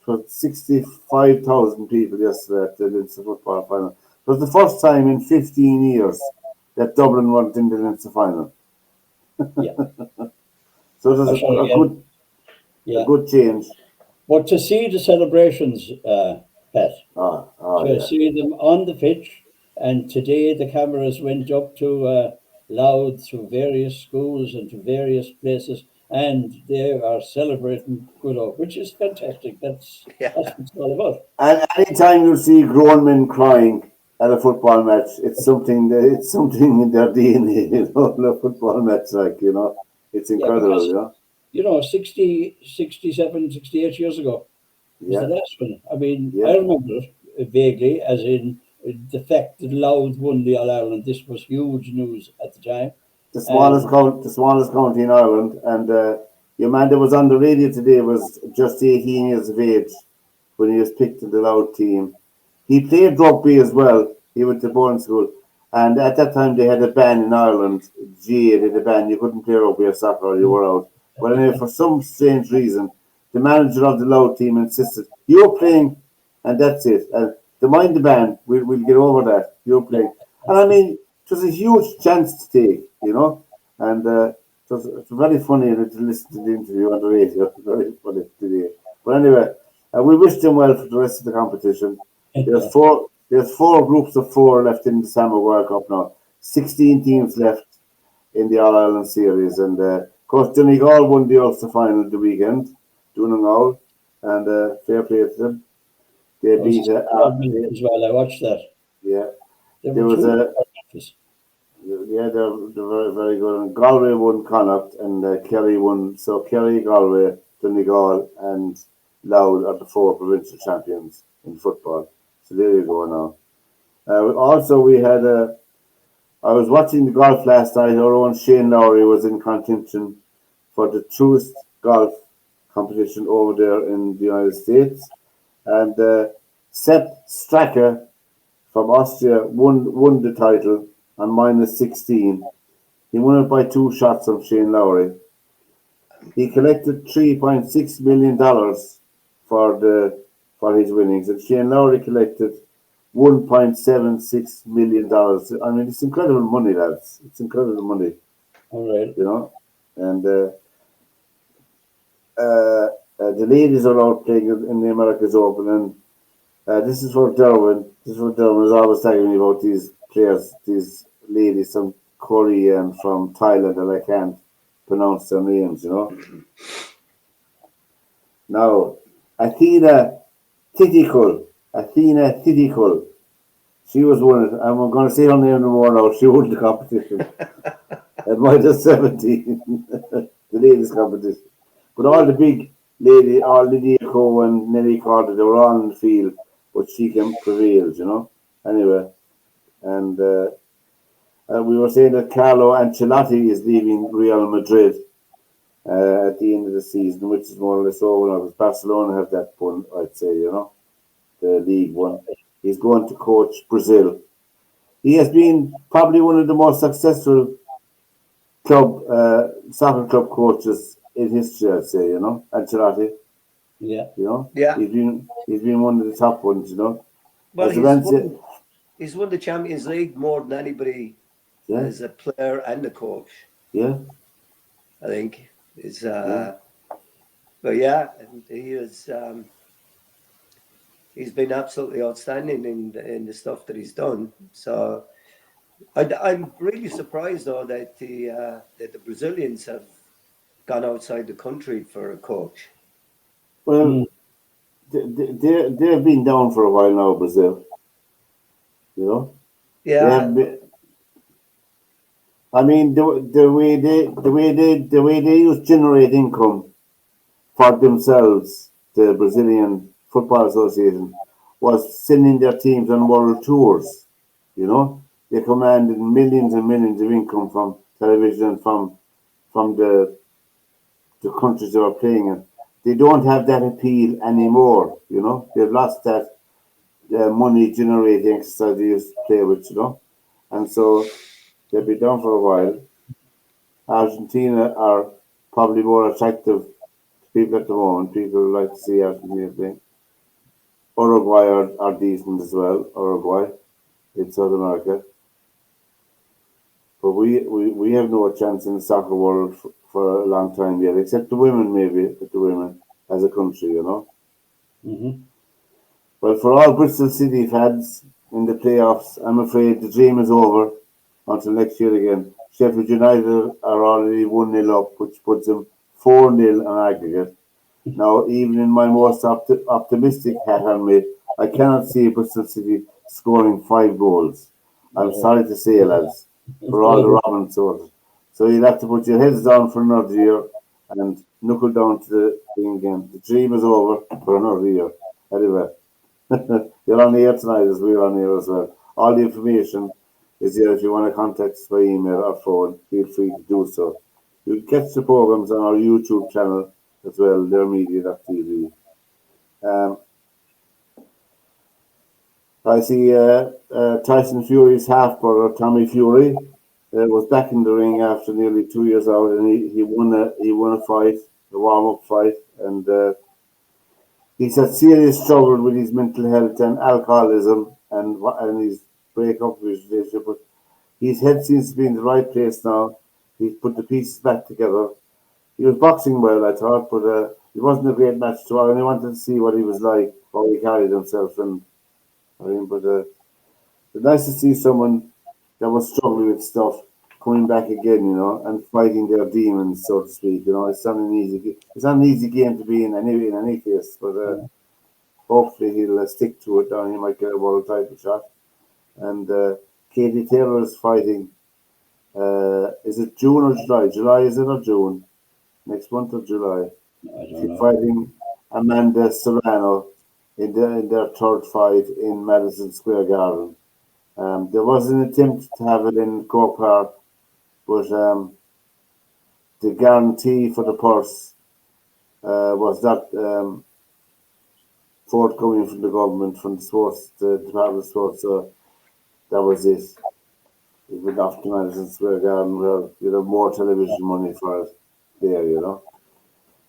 for 65,000 people yesterday at the Leinster football final. It was the first time in 15 years that Dublin weren't in the Leinster final. Yeah. So it was I a, shall a again. good a Yeah. good change. But to see the celebrations, Pat, Oh to yeah. see them on the pitch, and today the cameras went up to Louth, to various schools and to various places, and they are celebrating good old, which is fantastic. That's what it's all about. And anytime you see grown men crying at a football match, it's something in their DNA, you know, the football match, like, you know, it's Yeah, incredible, because you know. 60, 67, 68 years ago was the Yeah, last one. I mean, I yeah. remember it vaguely, as in the fact that Louth won the All Ireland. This was huge news at the time. And The smallest county in Ireland, and your man that was on the radio today was just 18 years of age when he was picked in the Louth team. He played rugby as well. He went to boarding school, and at that time they had a ban in Ireland. GA did a ban. You couldn't play rugby or soccer, or you were out. But anyway, for some strange reason, the manager of the Louth team insisted you're playing, and that's it. And to mind the ban, we'll get over that. You're playing, and I mean it was a huge chance to take, you know. And it was very funny to listen to the interview on the radio. Very funny today. But anyway, we wish them well for the rest of the competition. There's four groups of four left in the Summer World Cup now. 16 teams left in the All Ireland series, and of course Donegal won the Ulster final the weekend. Donegal, and fair play to them. They it was a beat superb match as well. I watched that. yeah. There There were was two a superb matches. Yeah, they're very, very good. And Galway won Connacht, and Kerry won. So Kerry, Galway, Donegal, and Louth are the four provincial champions in football. So there you go now. Also, we had a. I was watching the golf last night. Our own Shane Lowry was in contention for the truest golf competition over there in the United States. And Sepp Stracker from Austria won the title on -16. He won it by 2 shots from Shane Lowry. He collected $3.6 million for his winnings, and Shane Lowry collected $1.76 million. I mean, it's incredible money, lads. It's incredible money, All right. you know. And the ladies are out playing in the America's Open, and this is for Derwin. This is for Derwin is always telling me about these players, these ladies from Korea and from Thailand, and I can't pronounce their names, you know. Now, Athena Athena Titikul, she was one. I'm going to say her name no more now. She won the competition at -17, the ladies' competition. But all the big all Lydia Ko and Nelly Carter, they were all in the field, but she can prevail, you know. Anyway, and we were saying that Carlo Ancelotti is leaving Real Madrid at the end of the season, which is more or less over now, because Barcelona have that one, I'd say, you know, the League One. He's going to coach Brazil. He has been probably one of the most successful soccer club coaches in history, I'd say, you know, Ancelotti. Yeah. You know, Yeah. he's been one of the top ones, you know. Well, As he's won the Champions League more than anybody yeah, as a player and a coach. yeah, I think is. yeah. But yeah, he is. He's been absolutely outstanding in the stuff that he's done. So I'm really surprised though that the Brazilians have gone outside the country for a coach. Well, they've been down for a while now, Brazil. You know, they Yeah, have been. I mean, the way they used to generate income for themselves, the Brazilian Football Association, was sending their teams on world tours. You know, they commanded millions and millions of income from television, from the countries they were playing in. They don't have that appeal anymore. You know, they've lost that money generating exercise they used to play with. You know, and so they'll be down for a while. Argentina are probably more attractive to people at the moment. People like to see Argentina playing. Uruguay are decent as well. Uruguay in South America. But we have no chance in the soccer world for a long time yet, except the women, maybe, but the women as a country, you know. Mm-hmm. Well, for all Bristol City fans in the playoffs, I'm afraid the dream is over until next year again. Sheffield United are already 1-0 up, which puts them 4-0 on aggregate. Now, even in my most optimistic hat on me, I cannot see Bristol City scoring 5 goals. I'm No. sorry to say, lads, for all the Robin sorted. So you'll have to put your heads down for another year and knuckle down to the thing again. The dream is over for another year. Anyway, you're on the air tonight as we're on the air as well. All the information is there if you want to contact us by email or phone. Feel free to do so. You can catch the programs on our YouTube channel as well, theirmedia.tv. Um, I see Tyson Fury's half brother, Tommy Fury, was back in the ring after nearly 2 years out, and he won a fight, a warm up fight, and he's had serious struggle with his mental health and alcoholism and his breakup of his relationship. But his head seems to be in the right place now. He's put the pieces back together. He was boxing well, I thought, but it wasn't a great match to all. And I wanted to see what he was like, how he carried himself, and I mean, but it's nice to see someone that was struggling with stuff coming back again, you know, and fighting their demons, so to speak. You know, it's not an easy game to be in any case, but hopefully he'll stick to it. And he might get a world title shot. And Katie Taylor is fighting. Is it June or July? July is it or June? Next month or July? I don't She's know. fighting Amanda Serrano in their third fight in Madison Square Garden. There was an attempt to have it in Croke Park, but the guarantee for the purse was not forthcoming from the government, from the Department of Sports. So that was it. It went off to Madison Square Garden where you know more television money for it there. You know,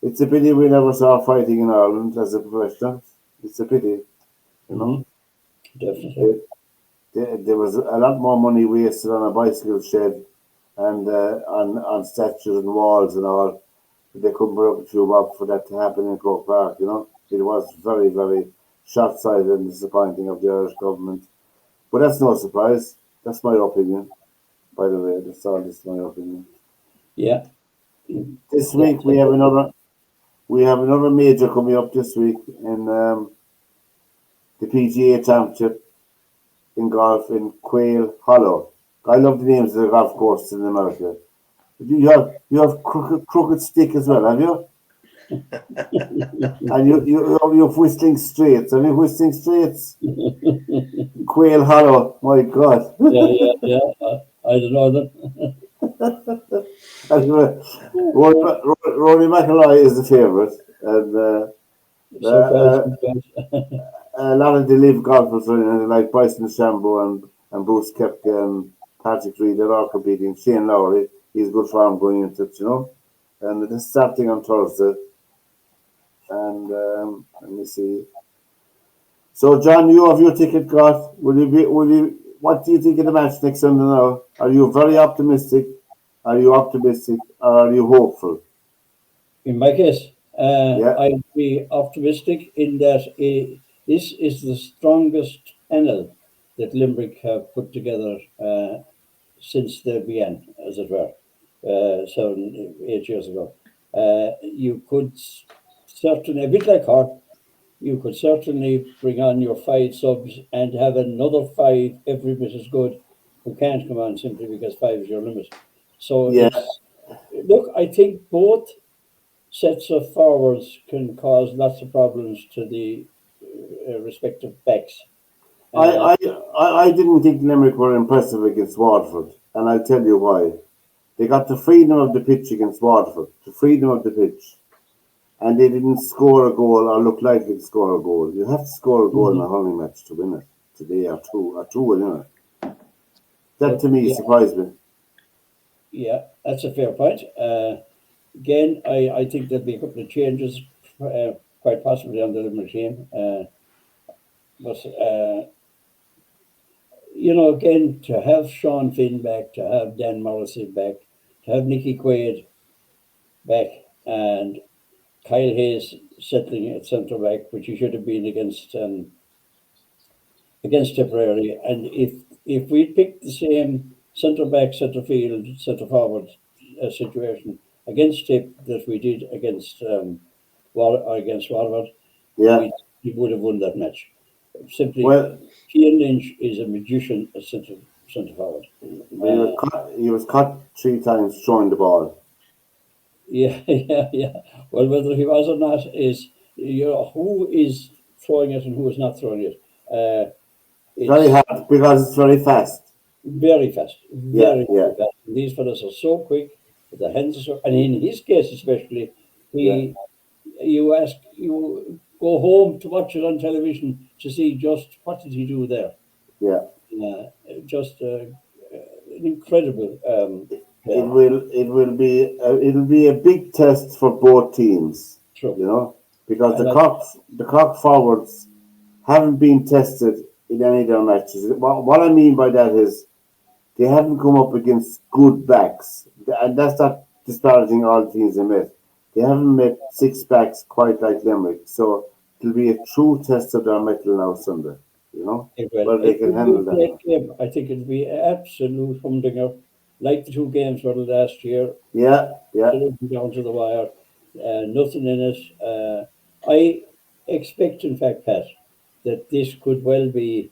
it's a pity we never saw fighting in Ireland as a professional. It's a pity. You know, Definitely. there was a lot more money wasted on a bicycle shed and on statues and walls and all. They couldn't put up a few bob for that to happen in Croke Park. You know, it was very, very short-sighted and disappointing of the Irish government. But that's no surprise. That's my opinion. By the way, that's all. Just my opinion. Yeah. This Yeah. week we have another major coming up this week in the PGA Championship in golf in Quail Hollow. I love the names of the golf courses in America. You have crooked stick as well, have you? And you have Whistling Straits. Have you Whistling Straits? Quail Hollow. My God. Yeah. I don't know that. Anyway, Rory McIlroy is the favourite, and Surprise, uh, surprise. a lot of the live golfers are in it, like Bryson DeChambeau and Bruce Koepka and Patrick Reed. They're all competing. Shane Lowry, he's good form going into it, you know. And it's starting on Thursday. And let me see. So, John, you have your ticket got. Will you be? Will you? What do you think of the match next Sunday now? Are you very optimistic? Are you optimistic? Or are you hopeful? In my case, Yeah, I'd be optimistic in that this is the strongest panel that Limerick have put together since they began, as it were, 8 years ago. You could certainly, a bit like Cork, you could certainly bring on your five subs and have another five every bit as good who can't come on simply because five is your limit. So yeah. it's, look, I think both sets of forwards can cause lots of problems to the respective backs. Uh, I, I didn't think Limerick were impressive against Waterford, and I'll tell you why. They got the freedom of the pitch against Waterford, the freedom of the pitch, and they didn't score a goal or look like they'd score a goal. You have to score a goal in mhm. a hurling match to win it today, or two, you know. That But to me yeah, surprised me. yeah, that's a fair point. Again, I think there'll be a couple of changes, quite possibly on the Limerick team. But again, to have Sean Finn back, to have Dan Morrissey back, to have Nicky Quaid back, and Kyle Hayes settling at centre back, which he should have been against Tipperary. And if we picked the same centre back, centre field, centre forward situation against Tip that we did against against Waterford, Yeah. we would have won that match. Simply, Well, Cian Lynch is a magician as centre forward. Uh, he was caught 3 times throwing the ball. yeah, yeah. Well, whether he was or not is who is throwing it and who is not throwing it. It's very It's hard because it's very fast. very fast, Yeah, very, yeah, very fast. And these fellas are so quick. The hands are so, and in his case especially, yeah, he you go home to watch it on television to see just what did he do there. yeah. Uh, just an incredible It player. will it'll be a big test for both teams, True, you know, because and the Cork forwards haven't been tested in any of their matches. What I mean by that is they haven't come up against good backs, and that's not disparaging all the teams they met. They haven't met six backs quite like Limerick, so it'll be a true test of their mettle now Sunday, you know, it will. whether they It can will be handle a that. great game. I think it'll be an absolute humdinger, like the two games were last year. Yeah, yeah. Absolutely down to the wire. Nothing in it. I expect, in fact, Pat, that this could well be,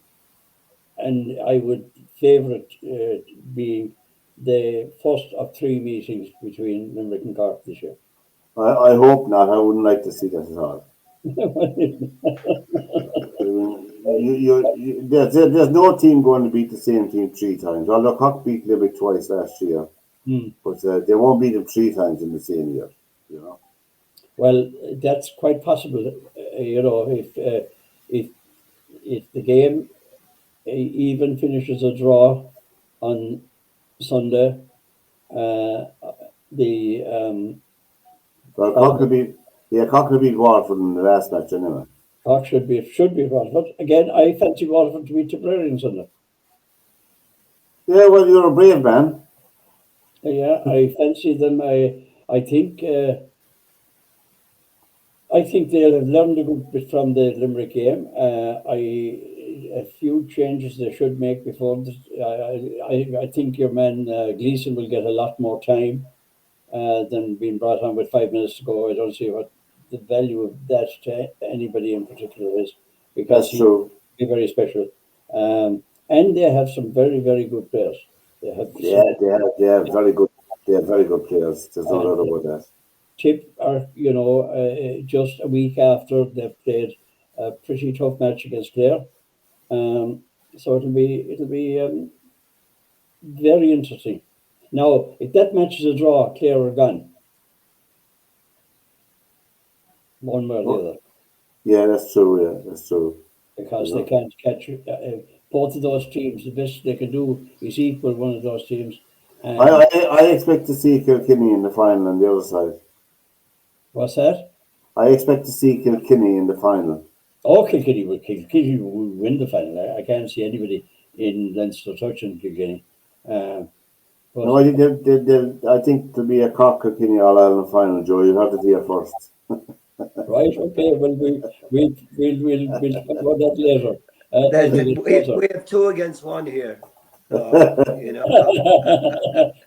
and I would favour it being the first of three meetings between Limerick and Cork this year. I hope not. I wouldn't like to see that at all. There's no team going to beat the same team 3 times. Although Cork beat Limerick twice last year, Hmm. but they won't beat them 3 times in the same year. You know. Well, that's quite possible. If if the game even finishes a draw on Sunday, uh, the Well, final Cork will beat Waterford in the last match anyway. Cork should be Waterford again. I fancy Waterford to beat Tipperary on Sunday. Yeah, well, you're a brave man. Yeah, I fancy them. I think they'll have learned a good bit from the Limerick game. A few changes they should make before this. I think your man Gleeson will get a lot more time than being brought on with 5 minutes to go. I don't see what the value of that to anybody in particular is, because That's he'll true. be very special. And they have some very, very good players. They have Yeah, some. they have very good. They have very good players. There's no doubt And about that. Tip are, just a week after they've played a pretty tough match against Clare. So it'll be very interesting. Now, if that match is a draw, Clare are gone, one way or the Oh, other, yeah, that's true. Yeah, that's true. You because they know, can't catch both of those teams. The best they can do is equal one of those teams. I, And I expect to see Kilkenny in the final on the other side. what's that? I expect to see Kilkenny in the final. Oh, Kilkenny will win the final. I can't see anybody in Leinster touching Kilkenny. Uh, but No, I think there'll be a Cork Kilkenny All Ireland final, Joe. You'll have to hear first. Right, okay. Well, we'll talk about that later as we get closer. We have two against one here. You know,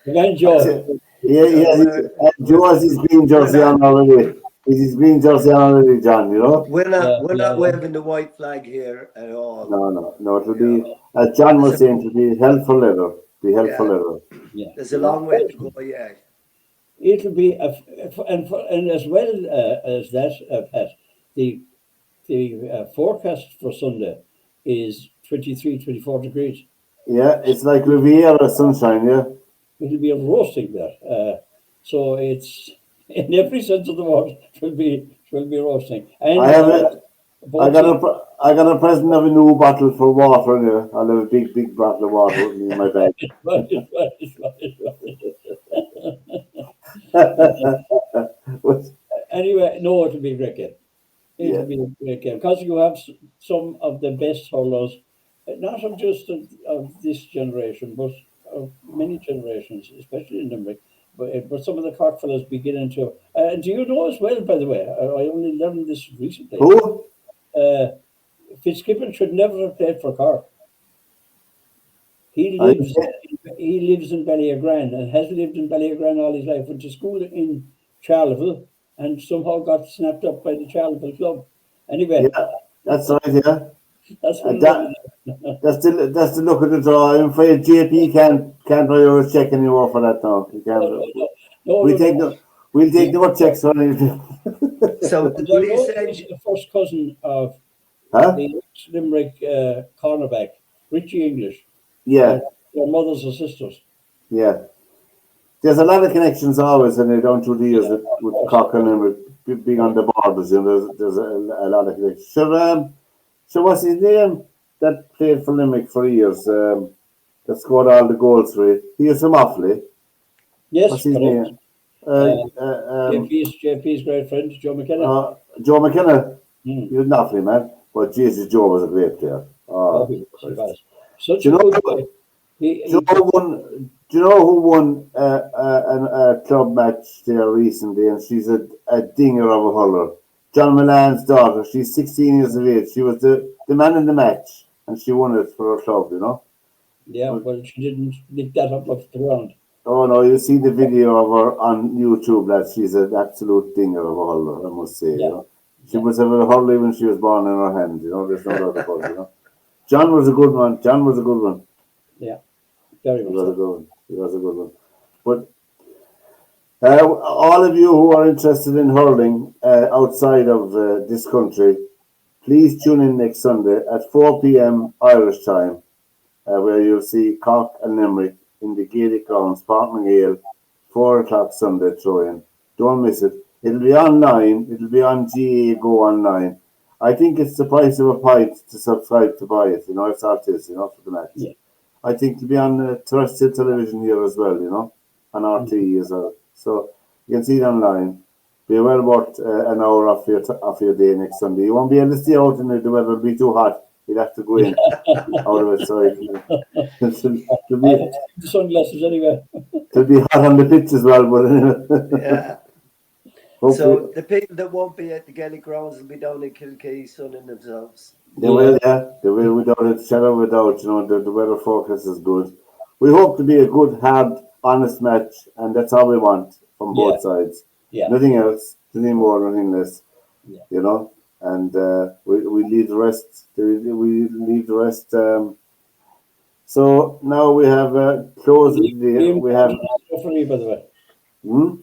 Again, Joe. Joe has his green we're jersey on not already. He's his green jersey on already, John. You know. Yeah, we're yeah, not yeah, waving the white flag here at all. No. It'll You know, be, as John there's was a saying, it'll be hell for leather. Be hell for yeah, leather. yeah. there's a You know. long way to go yet. It'll be and as well as that, Pat, the forecast for Sunday is 23, 24 degrees. Yeah, it's like Riviera sunshine. Yeah. It'll be a roasting there. So it's in every sense of the word, it will be roasting. I And have a, both teams. I got a present of a new bottle for water here. I'll have a big bottle of water with me in my bag. Anyway, no, it'll be a great game. Yeah, It'll be a great game because you have some of the best hurlers, not of just of this generation, but of many generations, especially in Limerick. But some of the Cork fellows beginning to. Do you know as well, by the way? I only learned this recently. who? Uh, Fitzgibbon should never have played for Cork. He I, lives he lives in Ballyagrand and has lived in Ballyagrand all his life. Went to school in Charleville and somehow got snapped up by the Charleville club. Anyway, yeah, that's right. Yeah, that's one of them. that that's the look of the draw. I'm afraid JP can't write out a check anymore for that now. He No, can't. no, no, no, We no, take no. no we'll take He, no checks for anything. So do what you are you know saying? he's the first cousin of Huh? the Limerick cornerback, Richie English? Yeah, Their, their mothers or sisters. yeah. There's a lot of connections always, and they down through the years Yeah, of with course. Cork and Limerick being Yeah. on the borders. You know, there's a lot of connections. So what's his name? That played for Limerick for years. That scored all the goals for it. He is from Offaly. Yes, What's his correct. name? Uh, Uh, uh, um, JP's great friend, Joe McKenna. Joe McKenna. Mm. He was an Offaly man, but Jesus, Joe was a great player. Oh, Oh, he Christ. was. Such Do a you good know? player. He, Joe he got, won. Do you know who won a club match there recently? And she's a dinger of a hurler. John Milan's daughter. She's 16 years of age. She was the man in the match, and she won it for her club. You know. yeah, But, well, she didn't lick that up off the ground. oh no, you see the video of her on YouTube. Lad, she's an absolute dinger of a hurler. I must say. You Yeah, know. She yeah, must have a hurley when she was born in her hand. You know. There's no doubt about it. You know. John was a good one. John was a good one. yeah, very He much was a so. good one. He was a good one. But all of you who are interested in hurling outside of this country, please tune in next Sunday at 4 p.m. Irish time, where you'll see Cork and Limerick in the Gaelic grounds, Park Gale, 4 o'clock Sunday throw in. Don't miss it. It'll be online. It'll be on GA Go online. I think it's the price of a pint to subscribe to buy it. It's all it is. For the match. Yeah. I think it'll be on terrestrial television here as well. On RTE as well. So you can see it online. Be well worth an hour off your day next Sunday. You won't be able to stay out in it. The weather will be too hot. You'll have to go in out of it. So it'll I be have the sunglasses anyway. it'll be hot on the pitch as well. But anyway. Yeah. Hopefully, So the people that won't be at the Gaelic grounds will be down in Kilkee sunning themselves. they will, yeah. They will, without a shadow of a doubt. The weather forecast is good. We hope to be a good, hard, honest match, and that's all we want from both sides. Yeah. Nothing else, nothing more, nothing less. Yeah. And we leave the rest. We leave the rest. So now we have closed. Liam We have. Gordon is the referee, by the way. Hmm?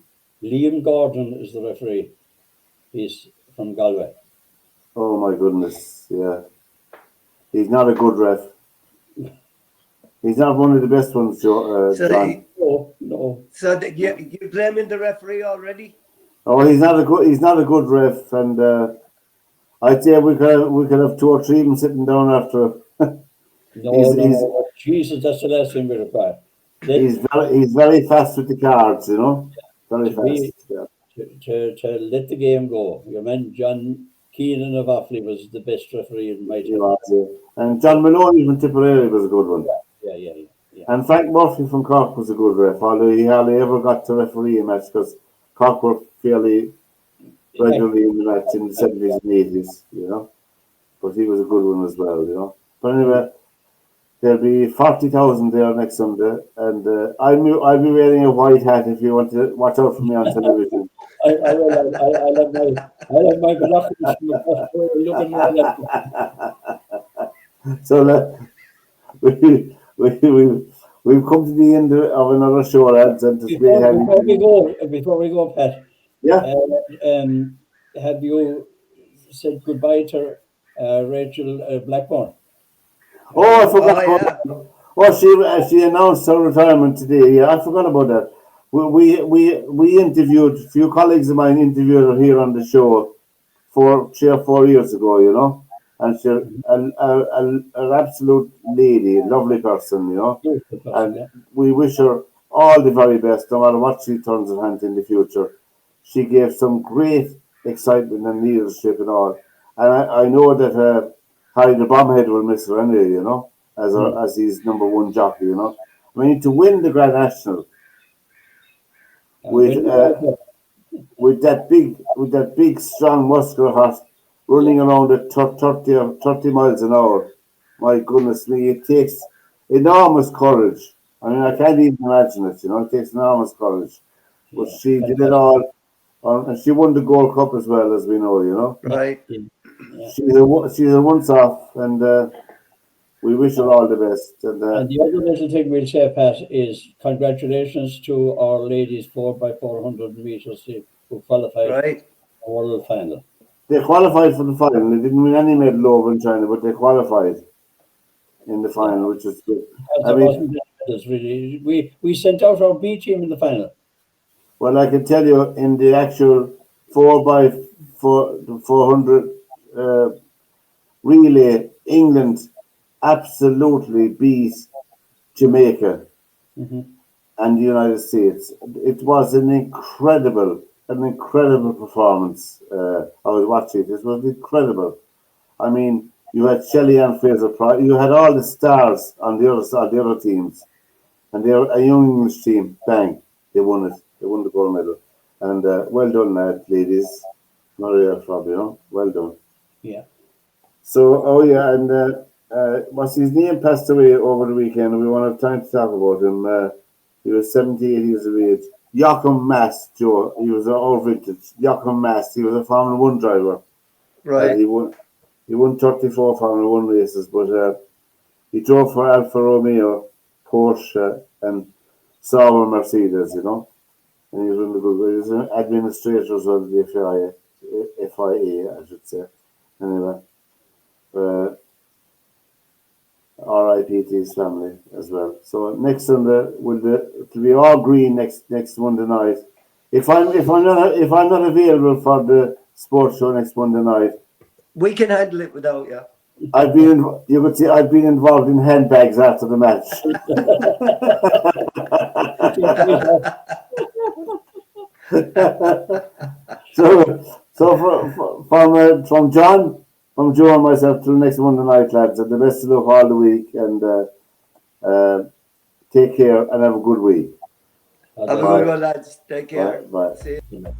Liam Gordon is the referee. He's from Galway. Oh my goodness! Yeah, he's not a good ref. He's not one of the best ones, John. No. So you blaming the referee already? Oh, he's not a good ref, and I'd say we could have 2 or 3 of them sitting down after. No. Jesus, that's the last thing we require. He's very fast with the cards, very fast. To let the game go. Your man John Keenan of Offaly was the best referee in my time. And John Maloney from Tipperary was a good one. Yeah. And Frank Murphy from Cork was a good ref, although he hardly ever got to referee a match because Cork were fairly regularly in the match in the 70s and 80s, But he was a good one as well, But anyway, there'll be 40,000 there next Sunday, and I'll be wearing a white hat if you want to watch out for me on television. I have my binoculars from across the road looking around at them. So we've come to the end of another show, lads, and Before we go, Pat. Yeah. Have you said goodbye to Rachel Blackburn? Oh, I forgot about that. Oh, she announced her retirement today. Yeah, I forgot about that. We interviewed, a few colleagues of mine interviewed her here on the show 3 or 4 years ago, and she's an absolute lady, lovely person, and we wish her all the very best, no matter what she turns her hand in the future. She gave some great excitement and leadership and all, and I know that Harry the Bombhead will miss her anyway, as his number 1 jockey, I mean, to win the Grand National with that big, strong, muscular horse running around at 30 miles an hour. My goodness me, it takes enormous courage. I mean, I can't even imagine it. It takes enormous courage. But she did it all, and she won the Gold Cup as well, as we know. Right. Yeah. She's a once-off, and we wish her all the best. And the other little thing we'll say, Pat, is congratulations to our ladies 4x400 meters who qualified for the World Final. They qualified for the final. They didn't win any medal over in China, but they qualified in the final, which is good. Really. We sent out our B team in the final. Well, I can tell you, in the actual 4x400 relay, England absolutely beat Jamaica and the United States. It was an incredible performance. I was watching it. It was incredible. I mean, you had Shelley Ann Fraser-Pryce. You had all the stars on the other teams, and they're a young English team. Bang! They won it. They won the gold medal. And well done, ladies. Not a problem, Well done. Yeah. So, and what's his name passed away over the weekend. We won't have time to talk about him. He was 78 years of age. Joachim Mast, Joe. He was all vintage. Joachim Mast. He was a Formula 1 driver. Right. He won 34 Formula 1 races, but he drove for Alfa Romeo, Porsche, and Sauber Mercedes, And he was really good. He was an administrator as well, the FIA, I should say. Anyway, R.I.P. to his family as well. So next Sunday, it'll be all green next Monday night. if I'm not available for the sports show next Monday night, We can handle it without you. you could see I've been involved in handbags after the match. From John, from Joe and myself till next Monday night, lads, and the best of luck all the week, and take care and have a good week. Have a Bye. good one, lads. Take care. Bye. See you.